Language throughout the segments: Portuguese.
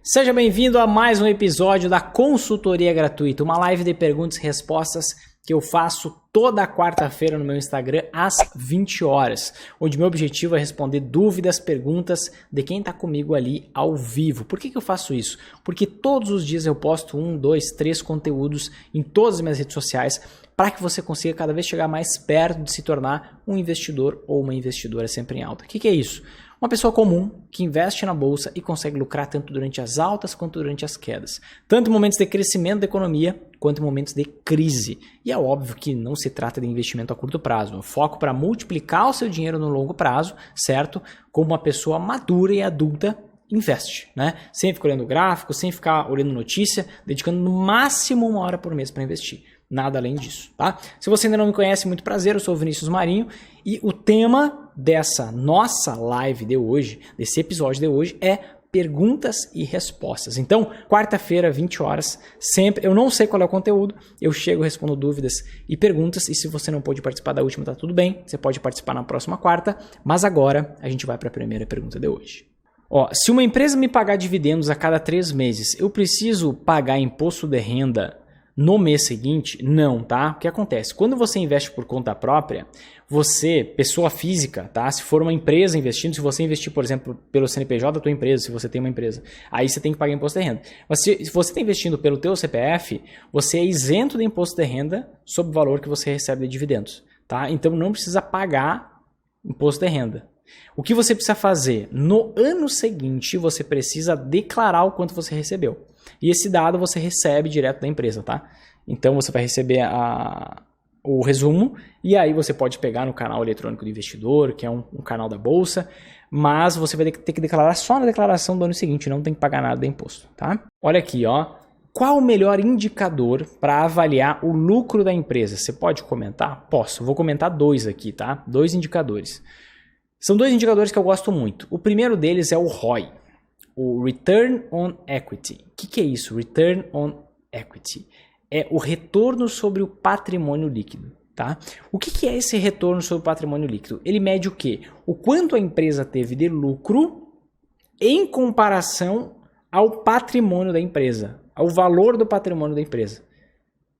Seja bem-vindo a mais um episódio da Consultoria Gratuita, uma live de perguntas e respostas que eu faço toda quarta-feira no meu Instagram às 20 horas, onde meu objetivo é responder dúvidas, perguntas de quem está comigo ali ao vivo. Por que eu faço isso? Porque todos os dias eu posto 1, 2, 3 conteúdos em todas as minhas redes sociais para que você consiga cada vez chegar mais perto de se tornar um investidor ou uma investidora sempre em alta. O que é isso? Uma pessoa comum que investe na bolsa e consegue lucrar tanto durante as altas quanto durante as quedas. Tanto em momentos de crescimento da economia quanto em momentos de crise. E é óbvio que não se trata de investimento a curto prazo. O foco para multiplicar o seu dinheiro no longo prazo, certo? Como uma pessoa madura e adulta investe, né? Sem ficar olhando gráfico, sem ficar olhando notícia, dedicando no máximo 1 hora por mês para investir. Nada além disso, tá? Se você ainda não me conhece, muito prazer, eu sou o Vinícius Marinho e o tema dessa nossa live de hoje, desse episódio de hoje, é perguntas e respostas. Então, quarta-feira, 20 horas, sempre, eu não sei qual é o conteúdo, eu chego, respondo dúvidas e perguntas, e se você não pôde participar da última, tá tudo bem, você pode participar na próxima quarta, mas agora a gente vai para a primeira pergunta de hoje. Se uma empresa me pagar dividendos a cada 3 meses, eu preciso pagar imposto de renda no mês seguinte? Não, tá? O que acontece? Quando você investe por conta própria, você, pessoa física, tá? Se for uma empresa investindo, se você investir, por exemplo, pelo CNPJ da tua empresa, se você tem uma empresa, aí você tem que pagar imposto de renda. Mas se você está investindo pelo teu CPF, você é isento de imposto de renda sobre o valor que você recebe de dividendos, tá? Então não precisa pagar imposto de renda. O que você precisa fazer? No ano seguinte, você precisa declarar o quanto você recebeu. E esse dado você recebe direto da empresa, tá? Então você vai receber o resumo e aí você pode pegar no canal eletrônico do investidor, que é um canal da bolsa, mas você vai ter que declarar só na declaração do ano seguinte, não tem que pagar nada de imposto, tá? Olha aqui, qual o melhor indicador para avaliar o lucro da empresa? Você pode comentar? Posso, vou comentar 2 aqui, tá? 2 indicadores. São 2 indicadores que eu gosto muito. O primeiro deles é o ROI, o Return on Equity. O que é isso? Return on Equity é o retorno sobre o patrimônio líquido, tá? O que é esse retorno sobre o patrimônio líquido? Ele mede o quê? O quanto a empresa teve de lucro em comparação ao patrimônio da empresa, ao valor do patrimônio da empresa.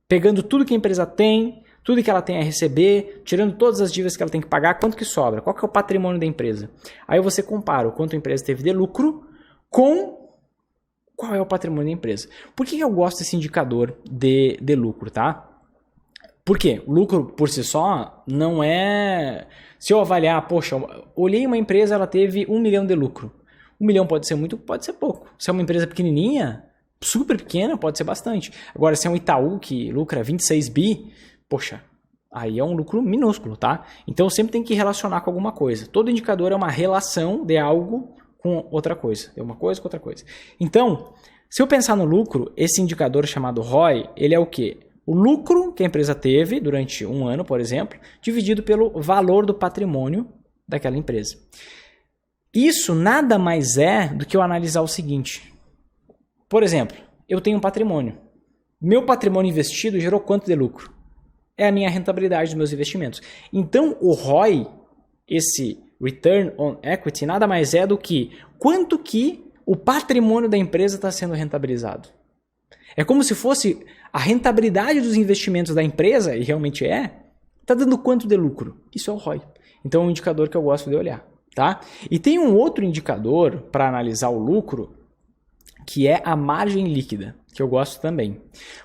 Pegando tudo que a empresa tem, tudo que ela tem a receber, tirando todas as dívidas que ela tem que pagar, quanto que sobra? Qual que é o patrimônio da empresa? Aí você compara o quanto a empresa teve de lucro com qual é o patrimônio da empresa. Por que eu gosto desse indicador de lucro, tá? Por quê? O lucro por si só não é... Se eu avaliar, poxa, olhei uma empresa, ela teve 1 milhão de lucro. 1 milhão pode ser muito, pode ser pouco. Se é uma empresa pequenininha, super pequena, pode ser bastante. Agora, se é um Itaú que lucra 26 bi, poxa, aí é um lucro minúsculo, tá? Então sempre tem que relacionar com alguma coisa. Todo indicador é uma relação de algo com outra coisa. É uma coisa com outra coisa. Então, se eu pensar no lucro, esse indicador chamado ROI, ele é o quê? O lucro que a empresa teve durante 1 ano, por exemplo, dividido pelo valor do patrimônio daquela empresa. Isso nada mais é do que eu analisar o seguinte. Por exemplo, eu tenho um patrimônio. Meu patrimônio investido gerou quanto de lucro? É a minha rentabilidade dos meus investimentos. Então, o ROI, esse Return on Equity, nada mais é do que quanto que o patrimônio da empresa está sendo rentabilizado. É como se fosse a rentabilidade dos investimentos da empresa, e realmente está dando quanto de lucro. Isso é o ROI. Então, é um indicador que eu gosto de olhar, tá? E tem um outro indicador para analisar o lucro, que é a margem líquida, que eu gosto também.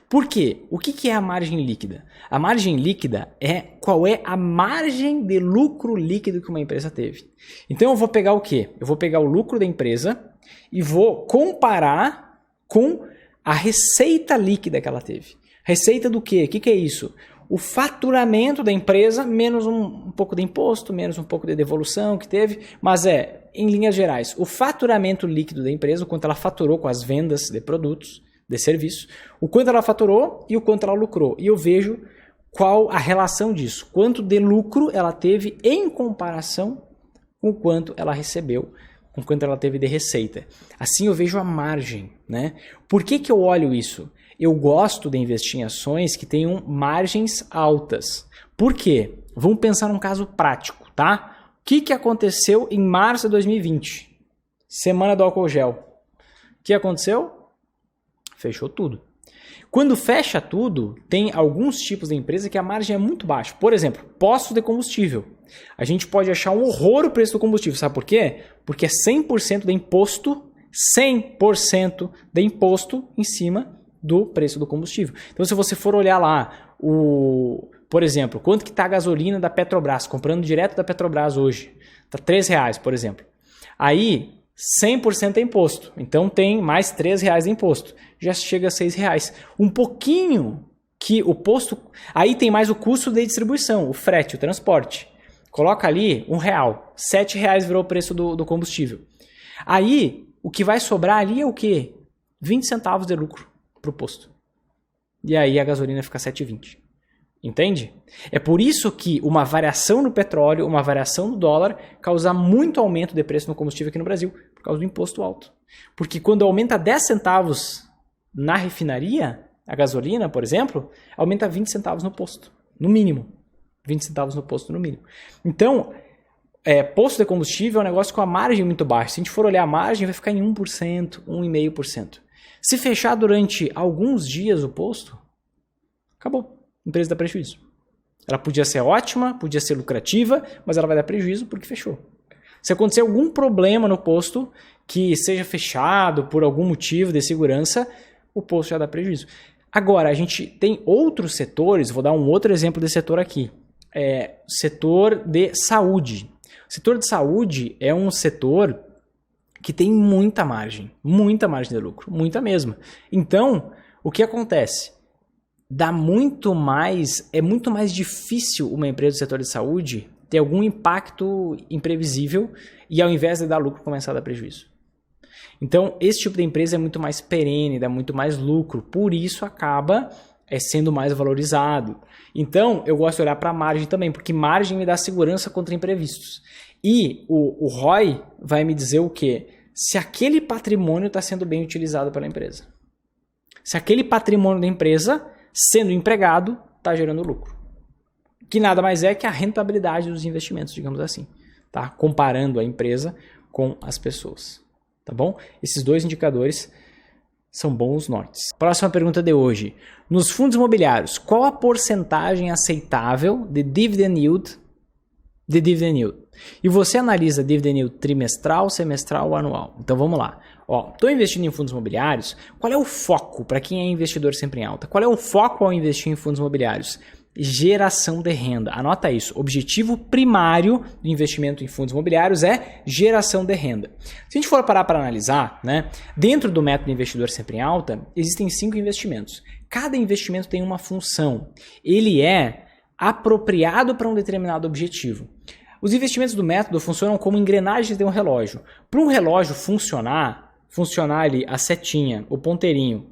Por quê? O que é a margem líquida? A margem líquida é qual é a margem de lucro líquido que uma empresa teve. Então eu vou pegar o quê? Eu vou pegar o lucro da empresa e vou comparar com a receita líquida que ela teve. Receita do quê? O que é isso? O faturamento da empresa, menos um pouco de imposto, menos um pouco de devolução que teve, mas em linhas gerais, o faturamento líquido da empresa, o quanto ela faturou com as vendas de produtos, de serviços, o quanto ela faturou e o quanto ela lucrou. E eu vejo qual a relação disso, quanto de lucro ela teve em comparação com o quanto ela recebeu, com o quanto ela teve de receita. Assim eu vejo a margem, né? Por que eu olho isso? Eu gosto de investir em ações que tenham margens altas. Por quê? Vamos pensar num caso prático, tá? O que aconteceu em março de 2020? Semana do álcool gel. que aconteceu? Fechou tudo. Quando fecha tudo, tem alguns tipos de empresa que a margem é muito baixa. Por exemplo, posto de combustível. A gente pode achar um horror o preço do combustível. Sabe por quê? Porque é 100% de imposto, 100% de imposto em cima do preço do combustível. Então, se você for olhar lá, por exemplo, quanto que está a gasolina da Petrobras, comprando direto da Petrobras hoje, está R$3, por exemplo. Aí, 100% é imposto. Então, tem mais R$3 de imposto. Já chega a R$6. Um pouquinho que o posto... Aí tem mais o custo de distribuição, o frete, o transporte. Coloca ali R$1. R$7 virou o preço do combustível. Aí, o que vai sobrar ali é o quê? 20 centavos de lucro para o posto. E aí a gasolina fica 7,20. Entende? É por isso que uma variação no petróleo, uma variação no dólar, causa muito aumento de preço no combustível aqui no Brasil, por causa do imposto alto. Porque quando aumenta 10 centavos na refinaria, a gasolina, por exemplo, aumenta 20 centavos no posto, no mínimo. 20 centavos no posto, no mínimo. Então, posto de combustível é um negócio com a margem muito baixa. Se a gente for olhar a margem, vai ficar em 1%, 1,5%. Se fechar durante alguns dias o posto, acabou. A empresa dá prejuízo. Ela podia ser ótima, podia ser lucrativa, mas ela vai dar prejuízo porque fechou. Se acontecer algum problema no posto que seja fechado por algum motivo de segurança, o posto já dá prejuízo. Agora, a gente tem outros setores, vou dar um outro exemplo de setor aqui. Setor de saúde. O setor de saúde é um setor que tem muita margem de lucro, muita mesmo. Então, o que acontece? É muito mais difícil uma empresa do setor de saúde ter algum impacto imprevisível e ao invés de dar lucro começar a dar prejuízo. Então, esse tipo de empresa é muito mais perene, dá muito mais lucro, por isso acaba sendo mais valorizado. Então, eu gosto de olhar para a margem também, porque margem me dá segurança contra imprevistos. E o ROI vai me dizer o quê? Se aquele patrimônio está sendo bem utilizado pela empresa. Se aquele patrimônio da empresa, sendo empregado, está gerando lucro. Que nada mais é que a rentabilidade dos investimentos, digamos assim. Tá? Comparando a empresa com as pessoas. Tá bom? Esses dois indicadores são bons nortes. Próxima pergunta de hoje. Nos fundos imobiliários, qual a porcentagem aceitável de dividend yield? E você analisa dividend yield trimestral, semestral ou anual? Então vamos lá. Estou investindo em fundos imobiliários. Qual é o foco para quem é investidor sempre em alta? Qual é o foco ao investir em fundos imobiliários? Geração de renda. Anota isso. Objetivo primário do investimento em fundos imobiliários é geração de renda. Se a gente for parar para analisar, né, dentro do método investidor sempre em alta, existem 5 investimentos. Cada investimento tem uma função. Ele é apropriado para um determinado objetivo. Os investimentos do método funcionam como engrenagens de um relógio. Para um relógio funcionar ali a setinha, o ponteirinho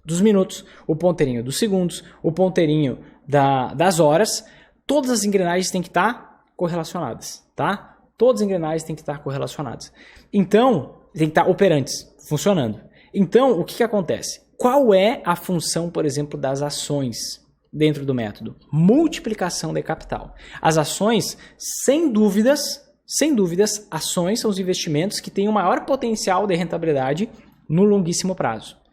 dos minutos, o ponteirinho dos segundos, o ponteirinho das horas, todas as engrenagens têm que estar correlacionadas, tá? Todas as engrenagens têm que estar correlacionadas. Então, tem que estar operantes, funcionando. Então, o que acontece? Qual é a função, por exemplo, das ações dentro do método? Multiplicação de capital. As ações, sem dúvidas, ações são os investimentos que têm o maior potencial de rentabilidade no longuíssimo prazo.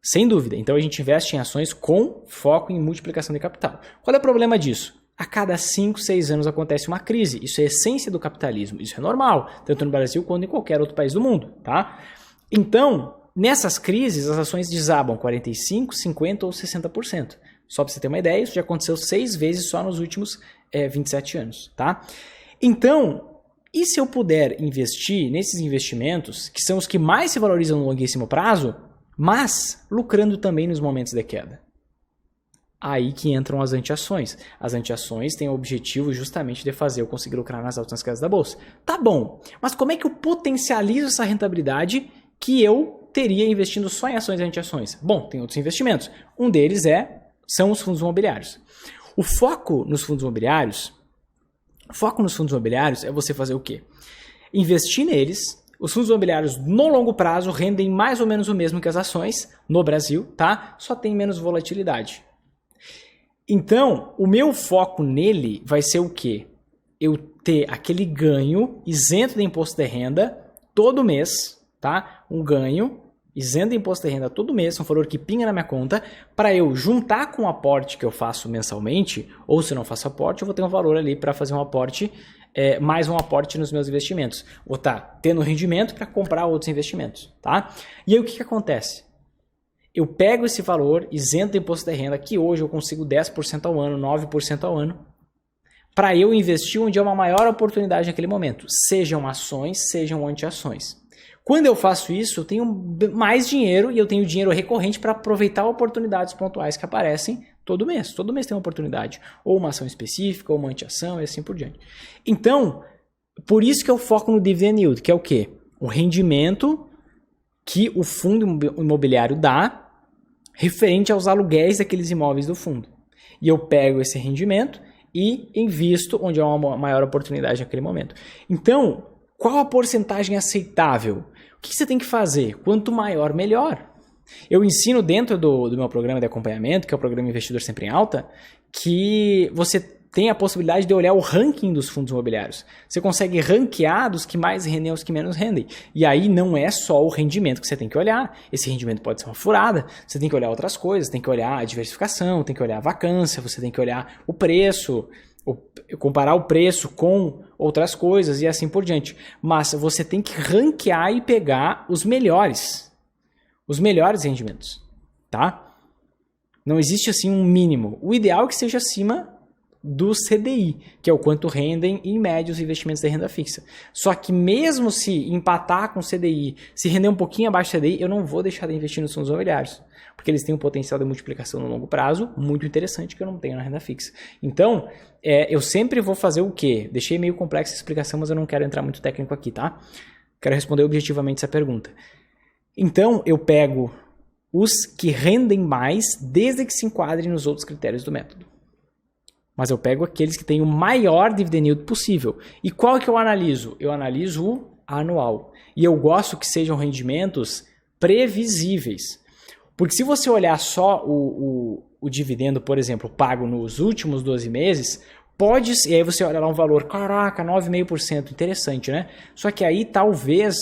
Sem dúvida. Então a gente investe em ações com foco em multiplicação de capital. Qual é o problema disso? A cada 5, 6 anos acontece uma crise. Isso é a essência do capitalismo. Isso é normal, tanto no Brasil quanto em qualquer outro país do mundo. Tá? Então, nessas crises, as ações desabam 45%, 50% ou 60%. Só para você ter uma ideia, isso já aconteceu 6 vezes só nos últimos 27 anos. Tá? Então, e se eu puder investir nesses investimentos, que são os que mais se valorizam no longuíssimo prazo, mas lucrando também nos momentos de queda? Aí que entram as anti-ações. As anti-ações têm o objetivo justamente de fazer eu conseguir lucrar nas altas quedas da bolsa. Tá bom, mas como é que eu potencializo essa rentabilidade que eu teria investindo só em ações e anti-ações? Bom, tem outros investimentos. Um deles são os fundos imobiliários. O foco nos fundos imobiliários é você fazer o quê? Investir neles. Os fundos imobiliários no longo prazo rendem mais ou menos o mesmo que as ações no Brasil, tá? Só tem menos volatilidade. Então, o meu foco nele vai ser o quê? Eu ter aquele ganho isento de imposto de renda todo mês, tá? Um ganho isento de imposto de renda todo mês, um valor que pinga na minha conta, para eu juntar com o aporte que eu faço mensalmente, ou se eu não faço aporte, eu vou ter um valor ali para fazer um aporte, mais um aporte nos meus investimentos. Vou estar tendo rendimento para comprar outros investimentos, tá? E aí o que acontece? Eu pego esse valor isento de imposto de renda, que hoje eu consigo 10% ao ano, 9% ao ano, para eu investir onde é uma maior oportunidade naquele momento, sejam ações, sejam anti-ações. Quando eu faço isso, eu tenho mais dinheiro e eu tenho dinheiro recorrente para aproveitar oportunidades pontuais que aparecem todo mês. Todo mês tem uma oportunidade, ou uma ação específica, ou uma anti-ação e assim por diante. Então, por isso que eu foco no dividend yield, que é o quê? O rendimento que o fundo imobiliário dá referente aos aluguéis daqueles imóveis do fundo. E eu pego esse rendimento e invisto onde há uma maior oportunidade naquele momento. Então, qual a porcentagem aceitável? O que você tem que fazer? Quanto maior, melhor. Eu ensino dentro do meu programa de acompanhamento, que é o programa Investidor Sempre em Alta, que você tem a possibilidade de olhar o ranking dos fundos imobiliários. Você consegue ranquear dos que mais rendem aos que menos rendem. E aí não é só o rendimento que você tem que olhar. Esse rendimento pode ser uma furada. Você tem que olhar outras coisas. Tem que olhar a diversificação, tem que olhar a vacância, você tem que olhar o preço, comparar o preço com outras coisas e assim por diante. Mas você tem que ranquear e pegar os melhores rendimentos, tá? Não existe assim um mínimo. O ideal é que seja acima do CDI, que é o quanto rendem em média os investimentos de renda fixa. Só que mesmo se empatar com o CDI, se render um pouquinho abaixo do CDI, eu não vou deixar de investir nos fundos imobiliários, porque eles têm um potencial de multiplicação no longo prazo muito interessante que eu não tenho na renda fixa. Então, eu sempre vou fazer o quê? Deixei meio complexa a explicação, mas eu não quero entrar muito técnico aqui, tá? Quero responder objetivamente essa pergunta. Então, eu pego os que rendem mais desde que se enquadrem nos outros critérios do método. Mas eu pego aqueles que têm o maior dividend yield possível. E qual que eu analiso? Eu analiso o anual. E eu gosto que sejam rendimentos previsíveis. Porque se você olhar só o dividendo, por exemplo, pago nos últimos 12 meses, e aí você olha lá um valor, caraca, 9,5%, interessante, né? Só que aí talvez,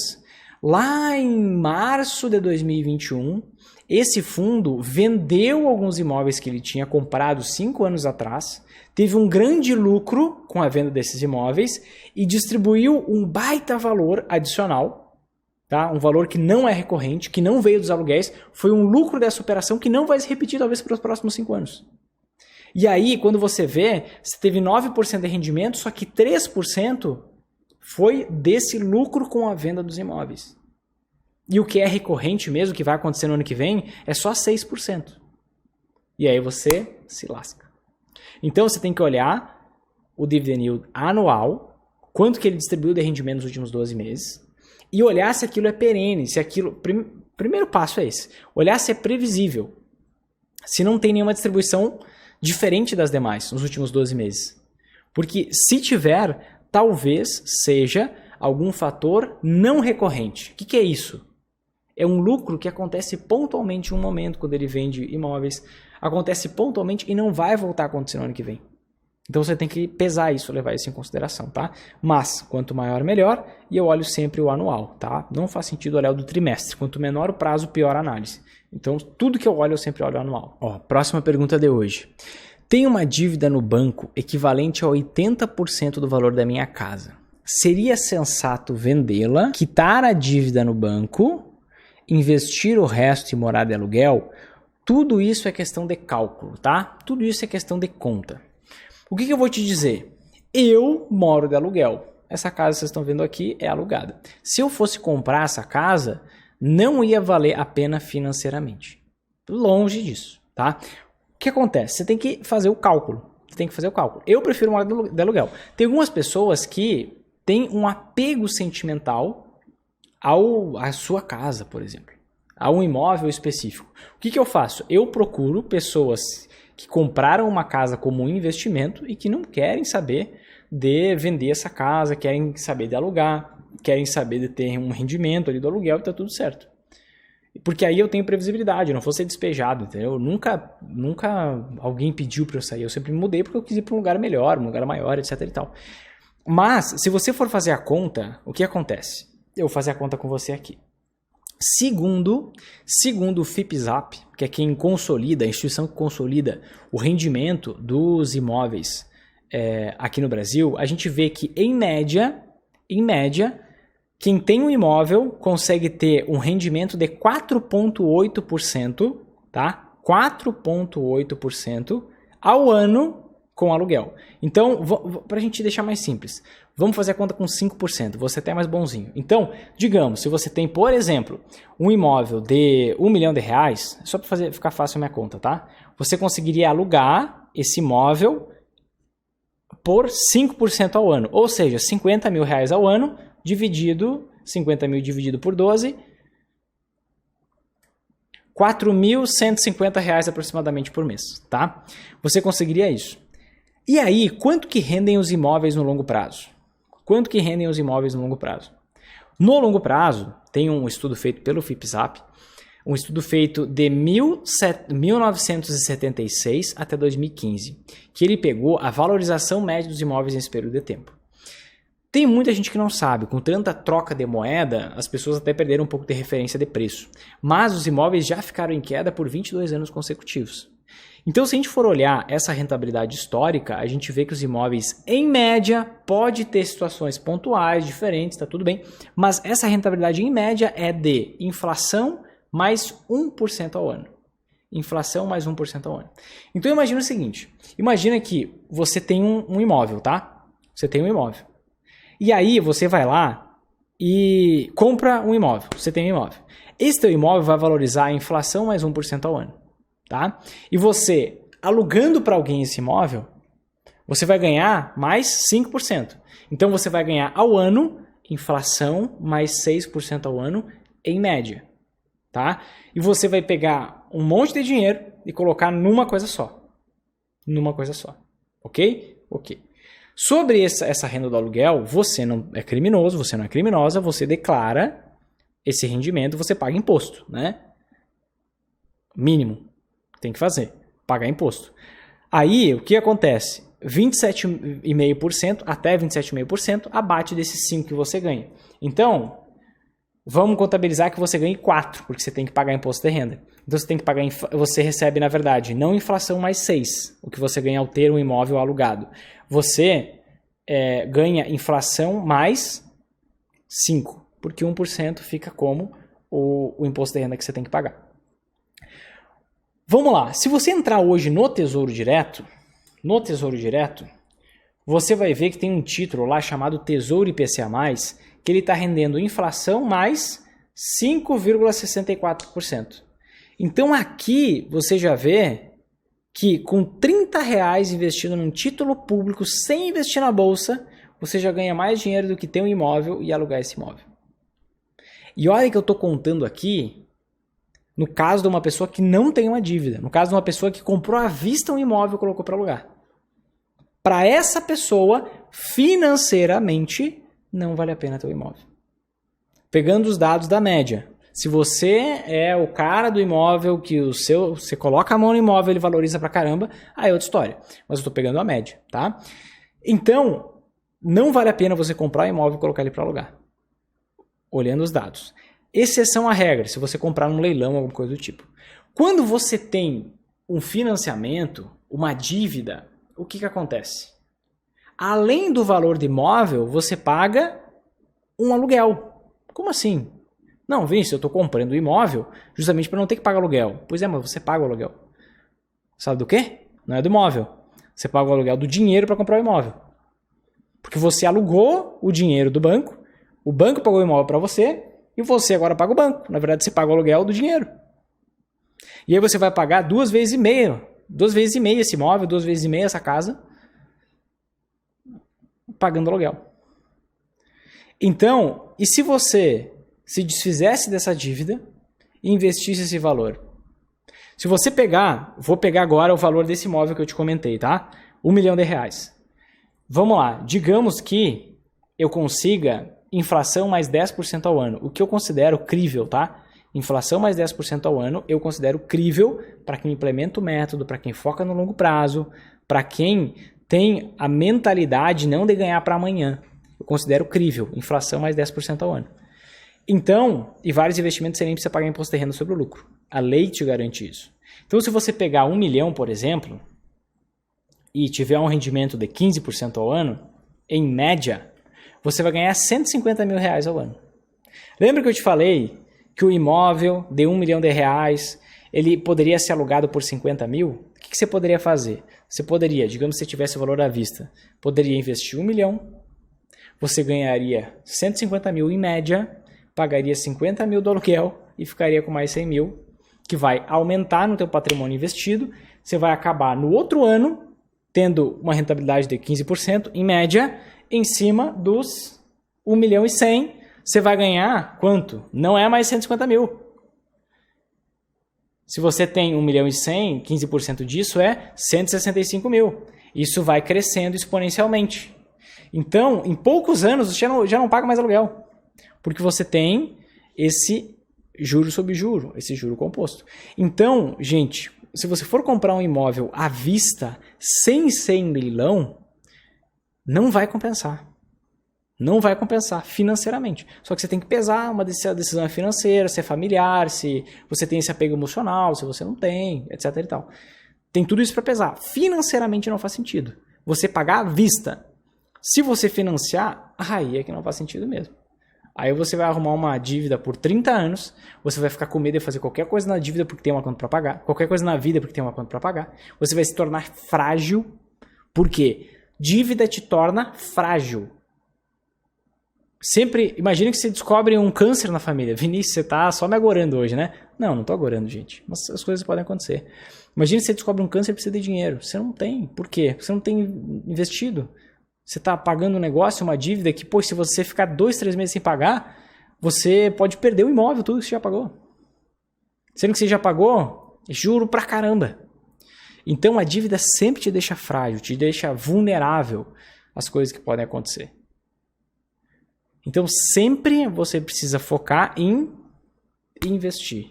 lá em março de 2021, esse fundo vendeu alguns imóveis que ele tinha comprado 5 anos atrás, teve um grande lucro com a venda desses imóveis e distribuiu um baita valor adicional, tá? Um valor que não é recorrente, que não veio dos aluguéis, foi um lucro dessa operação que não vai se repetir talvez para os próximos 5 anos. E aí, quando você vê, você teve 9% de rendimento, só que 3% foi desse lucro com a venda dos imóveis. E o que é recorrente mesmo, que vai acontecer no ano que vem, é só 6%. E aí você se lasca. Então você tem que olhar o dividend yield anual, quanto que ele distribuiu de rendimento nos últimos 12 meses, e olhar se aquilo é perene, se aquilo... Primeiro passo é esse, olhar se é previsível, se não tem nenhuma distribuição diferente das demais nos últimos 12 meses. Porque se tiver, talvez seja algum fator não recorrente. O que é isso? É um lucro que acontece pontualmente em um momento, quando ele vende imóveis. Acontece pontualmente e não vai voltar a acontecer no ano que vem. Então você tem que pesar isso, levar isso em consideração, tá? Mas, quanto maior, melhor. E eu olho sempre o anual, tá? Não faz sentido olhar o do trimestre. Quanto menor o prazo, pior a análise. Então, tudo que eu olho sempre olho o anual. Ó, próxima pergunta de hoje. Tenho uma dívida no banco equivalente a 80% do valor da minha casa. Seria sensato vendê-la, quitar a dívida no banco, investir o resto e morar de aluguel? Tudo isso é questão de cálculo, tá? Tudo isso é questão de conta. O que eu vou te dizer? Eu moro de aluguel. Essa casa que vocês estão vendo aqui é alugada. Se eu fosse comprar essa casa, não ia valer a pena financeiramente. Longe disso, tá? O que acontece? Você tem que fazer o cálculo. Eu prefiro morar de aluguel. Tem algumas pessoas que têm um apego sentimental à sua casa, por exemplo, a um imóvel específico. O que eu faço? Eu procuro pessoas que compraram uma casa como um investimento e que não querem saber de vender essa casa, querem saber de alugar, querem saber de ter um rendimento ali do aluguel e tá tudo certo. Porque aí eu tenho previsibilidade, eu não vou ser despejado, entendeu? Nunca alguém pediu para eu sair, eu sempre me mudei porque eu quis ir para um lugar melhor, um lugar maior, etc e tal. Mas, se você for fazer a conta, o que acontece? Eu vou fazer a conta com você aqui. Segundo o FIPZAP, que é quem consolida, a instituição que consolida o rendimento dos imóveis aqui no Brasil, a gente vê que, em média, quem tem um imóvel consegue ter um rendimento de 4,8%, tá? 4,8% ao ano com aluguel. Então, para a gente deixar mais simples, vamos fazer a conta com 5%, você até mais bonzinho. Então, digamos, se você tem, por exemplo, um imóvel de R$1 milhão, só para ficar fácil a minha conta, tá? Você conseguiria alugar esse imóvel por 5% ao ano, ou seja, R$50 mil ao ano, 50 mil dividido por 12, R$4.150 aproximadamente por mês, tá? Você conseguiria isso. E aí, quanto que rendem os imóveis no longo prazo? No longo prazo, tem um estudo feito pelo FIPZAP, um estudo feito de 1976 até 2015, que ele pegou a valorização média dos imóveis nesse período de tempo. Tem muita gente que não sabe, com tanta troca de moeda, as pessoas até perderam um pouco de referência de preço. Mas os imóveis já ficaram em queda por 22 anos consecutivos. Então, se a gente for olhar essa rentabilidade histórica, a gente vê que os imóveis, em média, pode ter situações pontuais, diferentes, tá tudo bem, mas essa rentabilidade, em média, é de inflação mais 1% ao ano. Inflação mais 1% ao ano. Então, imagina o seguinte, imagina que você tem um imóvel, tá? Você tem um imóvel. E aí, você vai lá e compra um imóvel. Você tem um imóvel. Esse teu imóvel vai valorizar a inflação mais 1% ao ano. Tá? E você, alugando para alguém esse imóvel, você vai ganhar mais 5%. Então, você vai ganhar ao ano inflação mais 6% ao ano, em média. Tá? E você vai pegar um monte de dinheiro e colocar numa coisa só. Ok? Ok. Sobre essa renda do aluguel, você não é criminoso, você não é criminosa, você declara esse rendimento, você paga imposto, né? Mínimo. Tem que fazer, pagar imposto. Aí, o que acontece? 27,5% até 27,5% abate desses 5 que você ganha. Então, vamos contabilizar que você ganhe 4, porque você tem que pagar imposto de renda. Então, você recebe, na verdade, não inflação mais 6, o que você ganha ao ter um imóvel alugado. Você ganha inflação mais 5, porque 1% fica como o imposto de renda que você tem que pagar. Vamos lá, se você entrar hoje no Tesouro Direto, você vai ver que tem um título lá chamado Tesouro IPCA+, que ele está rendendo inflação mais 5,64%. Então aqui você já vê que com R$30 investido num título público sem investir na bolsa, você já ganha mais dinheiro do que ter um imóvel e alugar esse imóvel. E olha que eu estou contando aqui no caso de uma pessoa que não tem uma dívida. No caso de uma pessoa que comprou à vista um imóvel e colocou para alugar. Para essa pessoa, financeiramente, não vale a pena ter o imóvel. Pegando os dados da média. Se você é o cara do imóvel que você coloca a mão no imóvel, ele valoriza pra caramba, aí é outra história. Mas eu estou pegando a média, tá? Então, não vale a pena você comprar um imóvel e colocar ele para alugar. Olhando os dados. Exceção à regra, se você comprar num leilão, alguma coisa do tipo. Quando você tem um financiamento, uma dívida, o que acontece? Além do valor do imóvel, você paga um aluguel. Como assim? Não, Vinícius, eu estou comprando o imóvel justamente para não ter que pagar aluguel. Pois é, mas você paga o aluguel. Sabe do quê? Não é do imóvel. Você paga o aluguel do dinheiro para comprar o imóvel. Porque você alugou o dinheiro do banco, o banco pagou o imóvel para você, e você agora paga o banco. Na verdade, você paga o aluguel do dinheiro. E aí você vai pagar 2,5 vezes. 2,5 vezes esse imóvel, 2,5 vezes essa casa, pagando aluguel. Então, e se você se desfizesse dessa dívida e investisse esse valor? Se você pegar, vou pegar agora o valor desse imóvel que eu te comentei, tá? R$1 milhão. Vamos lá, digamos que eu consiga inflação mais 10% ao ano, o que eu considero crível, tá? Inflação mais 10% ao ano, eu considero crível para quem implementa o método, para quem foca no longo prazo, para quem tem a mentalidade não de ganhar para amanhã. Eu considero crível, inflação mais 10% ao ano. Então, e vários investimentos você nem precisa pagar imposto de renda sobre o lucro. A lei te garante isso. Então, se você pegar 1 milhão, por exemplo, e tiver um rendimento de 15% ao ano, em média, você vai ganhar 150 mil reais ao ano. Lembra que eu te falei que o imóvel de 1 milhão de reais, ele poderia ser alugado por 50 mil? O que você poderia fazer? Você poderia, digamos que você tivesse o valor à vista, poderia investir 1 milhão, você ganharia 150 mil em média, pagaria 50 mil do aluguel e ficaria com mais 100 mil, que vai aumentar no teu patrimônio investido. Você vai acabar no outro ano tendo uma rentabilidade de 15%, em média, em cima dos 1 milhão e 100. Você vai ganhar quanto? Não é mais 150 mil. Se você tem 1 milhão e 100, 15% disso é 165 mil. Isso vai crescendo exponencialmente. Então, em poucos anos, você já não paga mais aluguel. Porque você tem esse juro sobre juro, esse juro composto. Então, gente, se você for comprar um imóvel à vista, sem ser em leilão, não vai compensar. Não vai compensar financeiramente. Só que você tem que pesar uma decisão financeira, se é familiar, se você tem esse apego emocional, se você não tem, etc. e tal. Tem tudo isso para pesar. Financeiramente não faz sentido. Você pagar à vista. Se você financiar, aí é que não faz sentido mesmo. Aí você vai arrumar uma dívida por 30 anos, você vai ficar com medo de fazer qualquer coisa na dívida porque tem uma conta para pagar, qualquer coisa na vida porque tem uma conta para pagar. Você vai se tornar frágil. Por quê? Dívida te torna frágil. Sempre, imagine que você descobre um câncer na família. Vinícius, você tá só me agorando hoje, né? Não tô agorando, gente. Mas as coisas podem acontecer. Imagine que você descobre um câncer e precisa de dinheiro. Você não tem. Por quê? Você não tem investido. Você está pagando um negócio, uma dívida que, pô, se você ficar 2, 3 meses sem pagar, você pode perder o imóvel, tudo que você já pagou. Sendo que você já pagou, juro pra caramba. Então a dívida sempre te deixa frágil, te deixa vulnerável às coisas que podem acontecer. Então sempre você precisa focar em investir.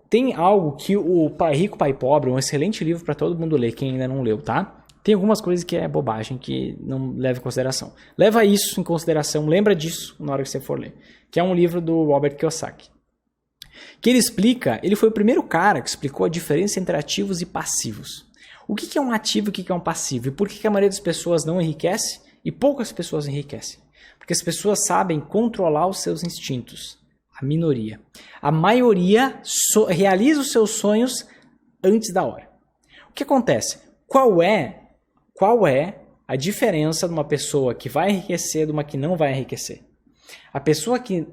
Tem algo que o Pai Rico, Pai Pobre, um excelente livro para todo mundo ler, quem ainda não leu, tá? Tem algumas coisas que é bobagem, que não leva em consideração. Leva isso em consideração, lembra disso na hora que você for ler. Que é um livro do Robert Kiyosaki. Que ele foi o primeiro cara que explicou a diferença entre ativos e passivos. O que é um ativo e o que é um passivo? E por que a maioria das pessoas não enriquece e poucas pessoas enriquecem? Porque as pessoas sabem controlar os seus instintos. A minoria. A maioria realiza os seus sonhos antes da hora. O que acontece? Qual é a diferença de uma pessoa que vai enriquecer de uma que não vai enriquecer? A pessoa que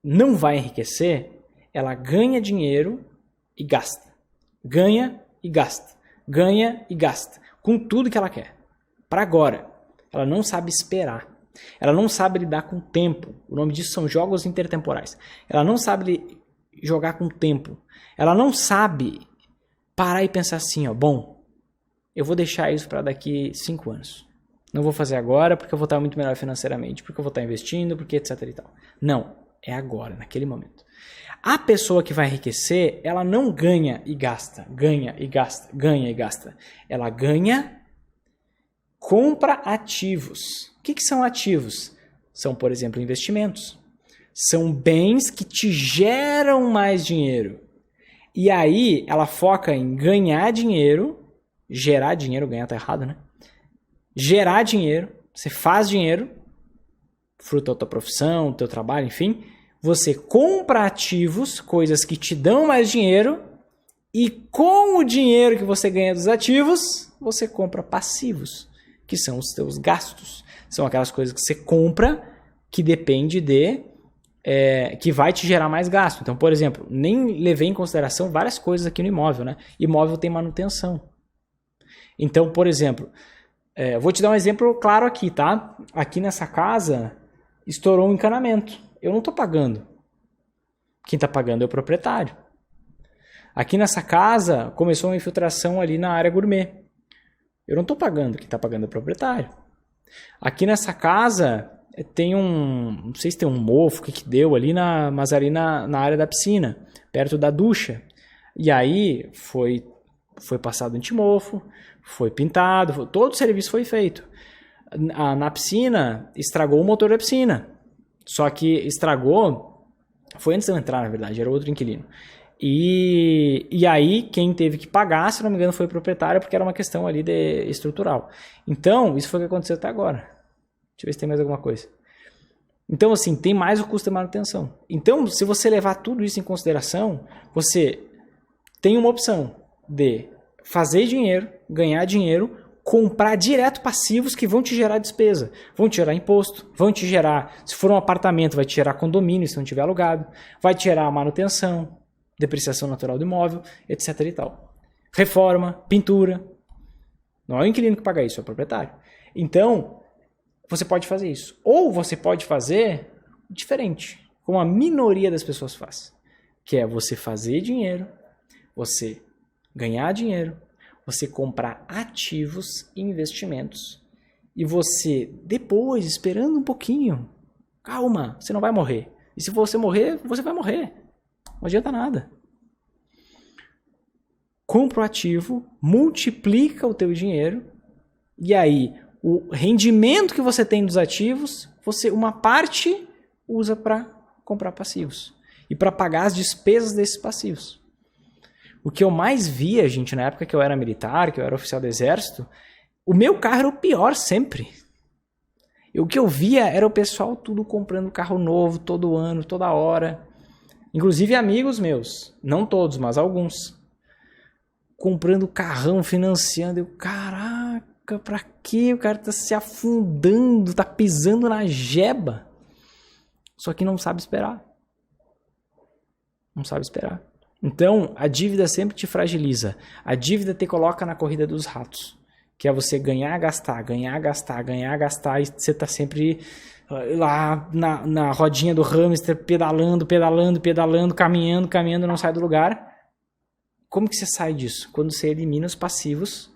não vai enriquecer, ela ganha dinheiro e gasta. Ganha e gasta. Ganha e gasta. Com tudo que ela quer. Para agora. Ela não sabe esperar. Ela não sabe lidar com o tempo. O nome disso são jogos intertemporais. Ela não sabe jogar com o tempo. Ela não sabe parar e pensar assim, bom, eu vou deixar isso para daqui 5 anos. Não vou fazer agora porque eu vou estar muito melhor financeiramente, porque eu vou estar investindo, porque etc e tal. Não, é agora, naquele momento. A pessoa que vai enriquecer, ela não ganha e gasta, ganha e gasta, ganha e gasta. Ela ganha, compra ativos. O que são ativos? São, por exemplo, investimentos. São bens que te geram mais dinheiro. E aí ela foca em ganhar dinheiro, gerar dinheiro, ganhar tá errado, né? Gerar dinheiro, você faz dinheiro, fruto da tua profissão, do teu trabalho, enfim. Você compra ativos, coisas que te dão mais dinheiro, e com o dinheiro que você ganha dos ativos, você compra passivos, que são os teus gastos. São aquelas coisas que você compra que depende que vai te gerar mais gasto. Então, por exemplo, nem levei em consideração várias coisas aqui no imóvel, né? Imóvel tem manutenção. Então, por exemplo, vou te dar um exemplo claro aqui, tá? Aqui nessa casa estourou um encanamento. Eu não estou pagando. Quem está pagando é o proprietário. Aqui nessa casa começou uma infiltração ali na área gourmet. Eu não estou pagando. Quem está pagando é o proprietário. Aqui nessa casa tem não sei se tem um mofo, o que deu ali, mas ali na área da piscina, perto da ducha. E aí foi passado antimofo, foi pintado, todo o serviço foi feito. Na piscina, estragou o motor da piscina. Só que estragou, foi antes de eu entrar, na verdade, era outro inquilino. E aí quem teve que pagar, se não me engano, foi o proprietário, porque era uma questão ali estrutural. Então, isso foi o que aconteceu até agora. Deixa eu ver se tem mais alguma coisa. Então, assim, tem mais o custo de manutenção. Então, se você levar tudo isso em consideração, você tem uma opção de fazer dinheiro, ganhar dinheiro, comprar direto passivos que vão te gerar despesa, vão te gerar imposto, vão te gerar, se for um apartamento, vai te gerar condomínio se não tiver alugado, vai te gerar manutenção, depreciação natural do imóvel, etc. e tal. Reforma, pintura. Não é o inquilino que paga isso, é o proprietário. Então, você pode fazer isso. Ou você pode fazer diferente, como a minoria das pessoas faz, que é você fazer dinheiro, você ganhar dinheiro, você comprar ativos e investimentos e você, depois, esperando um pouquinho, calma, você não vai morrer. E se você morrer, você vai morrer. Não adianta nada. Compra o ativo, multiplica o teu dinheiro e aí o rendimento que você tem dos ativos, você uma parte usa para comprar passivos e para pagar as despesas desses passivos. O que eu mais via, gente, na época que eu era militar, que eu era oficial do exército, o meu carro era o pior sempre. E o que eu via era o pessoal tudo comprando carro novo todo ano, toda hora. Inclusive amigos meus, não todos, mas alguns, comprando carrão, financiando. Eu, caraca, pra quê? O cara tá se afundando, tá pisando na jeba. Só que não sabe esperar. Não sabe esperar. Então, a dívida sempre te fragiliza. A dívida te coloca na corrida dos ratos. Que é você ganhar, gastar, ganhar, gastar, ganhar, gastar. E você tá sempre lá na rodinha do hamster, pedalando, pedalando, pedalando, caminhando, caminhando, não sai do lugar. Como que você sai disso? Quando você elimina os passivos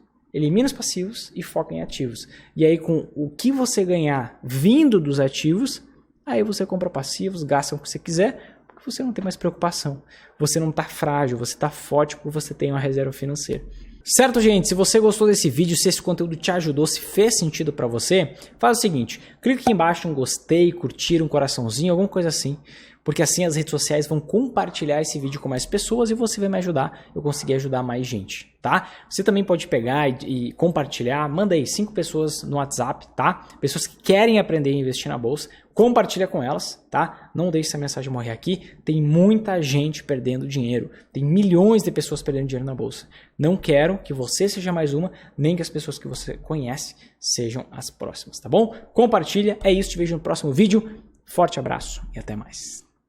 e foca em ativos. E aí, com o que você ganhar vindo dos ativos, aí você compra passivos, gasta o que você quiser, porque você não tem mais preocupação. Você não está frágil, você está forte porque você tem uma reserva financeira. Certo, gente? Se você gostou desse vídeo, se esse conteúdo te ajudou, se fez sentido para você, faz o seguinte, clica aqui embaixo um gostei, curtir, um coraçãozinho, alguma coisa assim, porque assim as redes sociais vão compartilhar esse vídeo com mais pessoas e você vai me ajudar, eu conseguir ajudar mais gente, tá? Você também pode pegar e compartilhar, manda aí 5 pessoas no WhatsApp, tá? Pessoas que querem aprender a investir na bolsa, compartilha com elas, tá? Não deixe essa mensagem morrer aqui, tem muita gente perdendo dinheiro, tem milhões de pessoas perdendo dinheiro na bolsa. Não quero que você seja mais uma, nem que as pessoas que você conhece sejam as próximas, tá bom? Compartilha, é isso, te vejo no próximo vídeo, forte abraço e até mais.